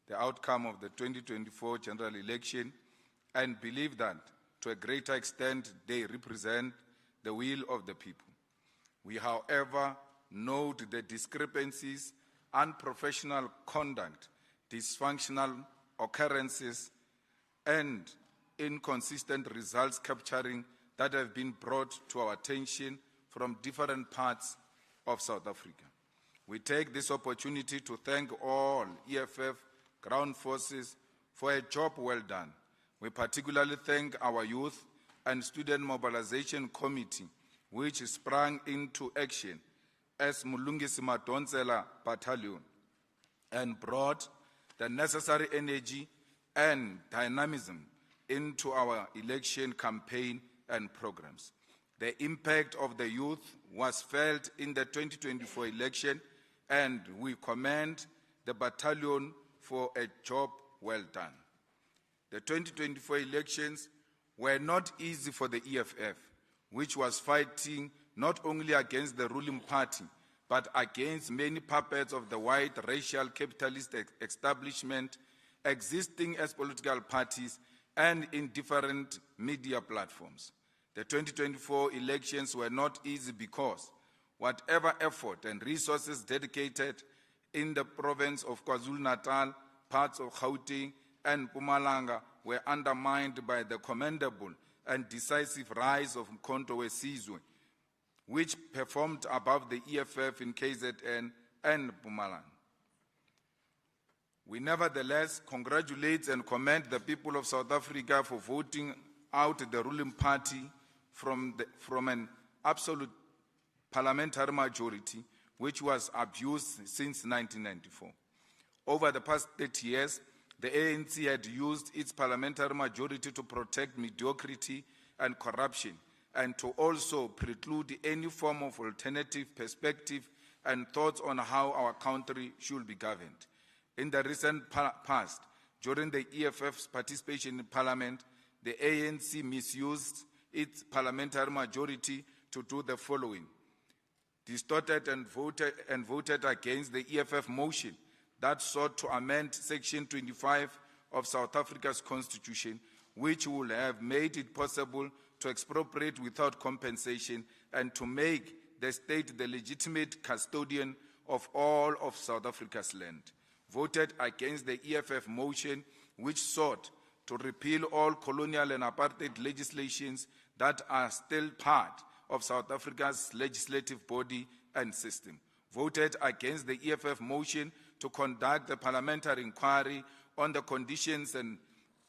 the outcome of the 2024 general election and believe that, to a greater extent, they represent the will of the people. We, however, note the discrepancies, unprofessional conduct, dysfunctional occurrences, and inconsistent results capturing that have been brought to our attention from different parts of South Africa. We take this opportunity to thank all EFF ground forces for a job well done. We particularly thank our Youth and Student Mobilization Committee, which sprang into action as Mulungisi Madonsela Battalion and brought the necessary energy and dynamism into our election campaign and programs. The impact of the youth was felt in the 2024 election, and we commend the battalion for a job well done. The 2024 elections were not easy for the EFF, which was fighting not only against the ruling party, but against many puppets of the white racial capitalist establishment existing as political parties and in different media platforms. The 2024 elections were not easy because whatever effort and resources dedicated in the province of KwaZulu-Natal, parts of Gauteng, and Mpumalanga were undermined by the commendable and decisive rise of Mkhonto weSizwe, which performed above the EFF in KZN and Mpumalanga. We nevertheless congratulate and commend the people of South Africa for voting out the ruling party from an absolute parliamentary majority, which was abused since 1994. Over the past 30 years, the ANC had used its parliamentary majority to protect mediocrity and corruption, and to also preclude any form of alternative perspective and thoughts on how our country should be governed. In the recent past, during the EFF's participation in parliament, the ANC misused its parliamentary majority to do the following: distorted and voted against the EFF motion that sought to amend Section 25 of South Africa's Constitution, which would have made it possible to expropriate without compensation and to make the state the legitimate custodian of all of South Africa's land. Voted against the EFF motion, which sought to repeal all colonial and apartheid legislations that are still part of South Africa's legislative body and system. Voted against the EFF motion to conduct a parliamentary inquiry on the conditions and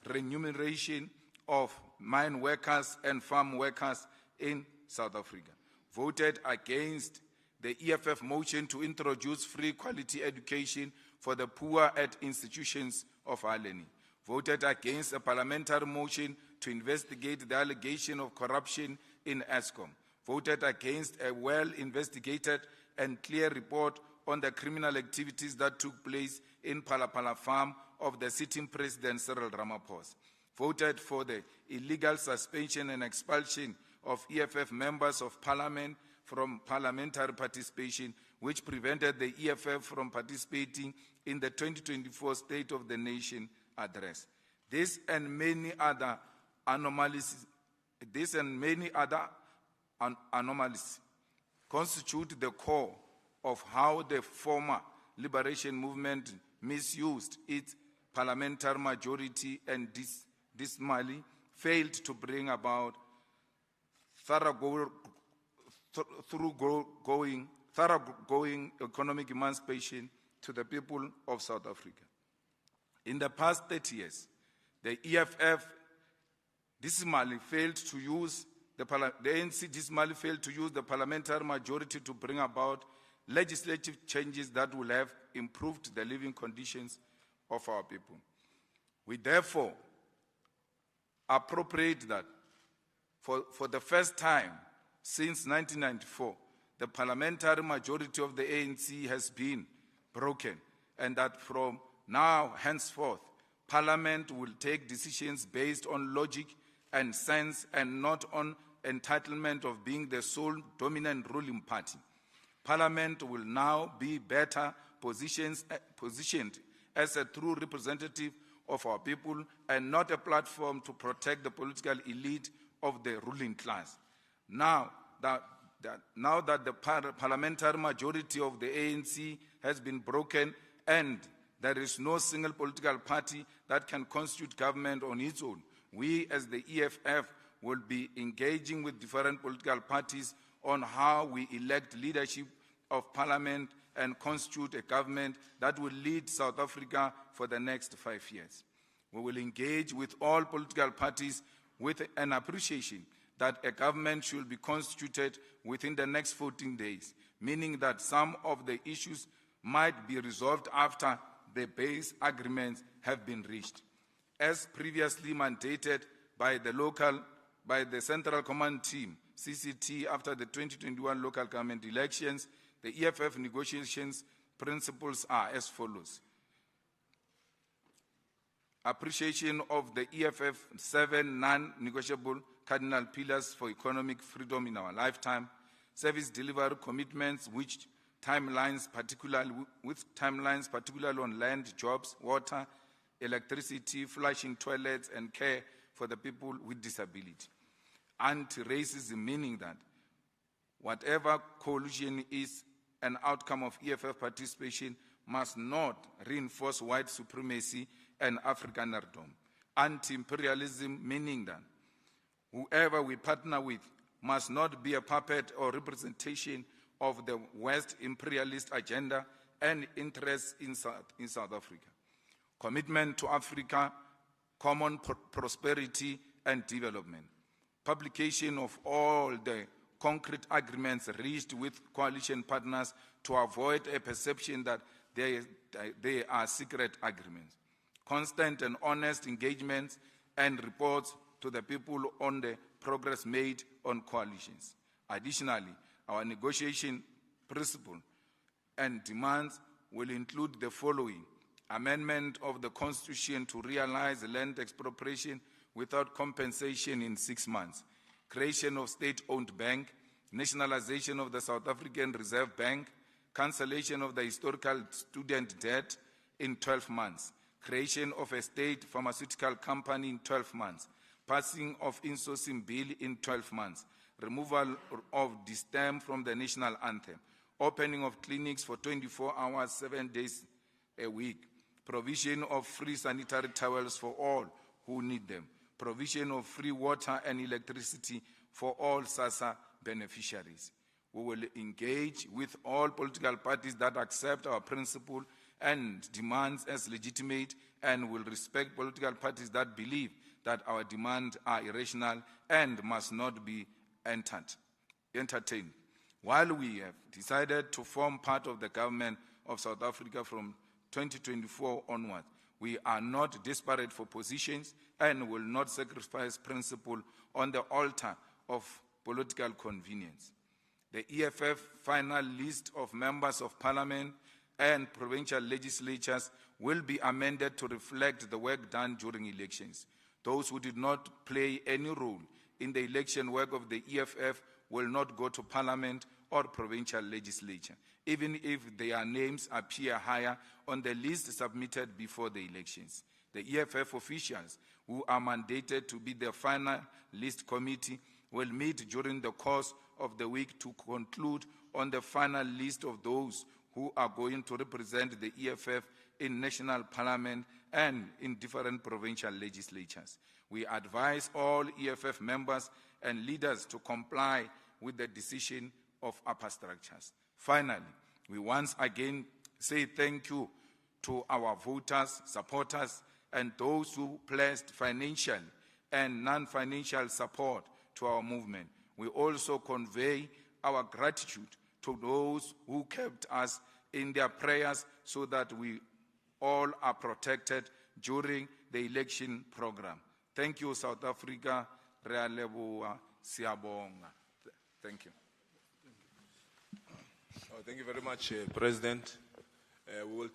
remuneration of mine workers and farm workers in South Africa. Voted against the EFF motion to introduce free quality education for the poor at institutions of higher learning. Voted against a parliamentary motion to investigate the allegation of corruption in Eskom. Voted against a well-investigated and clear report on the criminal activities that took place in Palapala farm of the sitting president Cyril Ramaphosa. Voted for the illegal suspension and expulsion of EFF members of parliament from parliamentary participation, which prevented the EFF from participating in the 2024 State of the Nation address. This and many other anomalies constitute the core of how the former liberation movement misused its parliamentary majority and dismally failed to bring about thoroughgoing economic emancipation to the people of South Africa. In the past 30 years, the EFF dismally failed to use the ANC dismally failed to use the parliamentary majority to bring about legislative changes that will have improved the living conditions of our people. We therefore appropriate that for the first time since 1994, the parliamentary majority of the ANC has been broken, and that from now henceforth, Parliament will take decisions based on logic and sense and not on entitlement of being the sole dominant ruling party. Parliament will now be better positioned as a true representative of our people and not a platform to protect the political elite of the ruling class. Now that the parliamentary majority of the ANC has been broken and there is no single political party that can constitute government on its own, we as the EFF will be engaging with different political parties on how we elect leadership of parliament and constitute a government that will lead South Africa for the next 5 years. We will engage with all political parties with an appreciation that a government should be constituted within the next 14 days, meaning that some of the issues might be resolved after the base agreements have been reached. As previously mandated by the Central Command Team, CCT, after the 2021 local government elections, the EFF negotiations principles are as follows. Appreciation of the EFF 7 non-negotiable cardinal pillars for economic freedom in our lifetime, service delivery commitments with timelines particularly on land, jobs, water, electricity, flushing toilets, and care for the people with disability. Anti-racism, meaning that whatever coalition is an outcome of EFF participation must not reinforce white supremacy and Afrikanerdom. Anti-imperialism, meaning that whoever we partner with must not be a puppet or representation of the West imperialist agenda and interests in South Africa. Commitment to Africa, common prosperity and development. Publication of all the concrete agreements reached with coalition partners to avoid a perception that they are secret agreements. Constant and honest engagements and reports to the people on the progress made on coalitions. Additionally, our negotiation principle and demands will include the following: amendment of the Constitution to realize land expropriation without compensation in 6 months, creation of state-owned bank, nationalization of the South African Reserve Bank, cancellation of the historical student debt in 12 months, creation of a state pharmaceutical company in 12 months, passing of insourcing bill in 12 months, removal of distem from the national anthem, opening of clinics for 24 hours, 7 days a week, provision of free sanitary towels for all who need them, provision of free water and electricity for all SASSA beneficiaries. We will engage with all political parties that accept our principle and demands as legitimate, and will respect political parties that believe that our demands are irrational and must not be entertained. While we have decided to form part of the government of South Africa from 2024 onwards, we are not desperate for positions and will not sacrifice principle on the altar of political convenience. The EFF final list of members of parliament and provincial legislatures will be amended to reflect the work done during elections. Those who did not play any role in the election work of the EFF will not go to parliament or provincial legislature, even if their names appear higher on the list submitted before the elections. The EFF officials who are mandated to be the final list committee will meet during the course of the week to conclude on the final list of those who are going to represent the EFF in national parliament and in different provincial legislatures. We advise all EFF members and leaders to comply with the decision of upper structures. Finally, we once again say thank you to our voters, supporters, and those who pledged financial and non-financial support to our movement. We also convey our gratitude to those who kept us in their prayers so that we all are protected during the election program. Thank you, South Africa. Re a leboha, siabonga. Thank you. Thank you very much, President. We will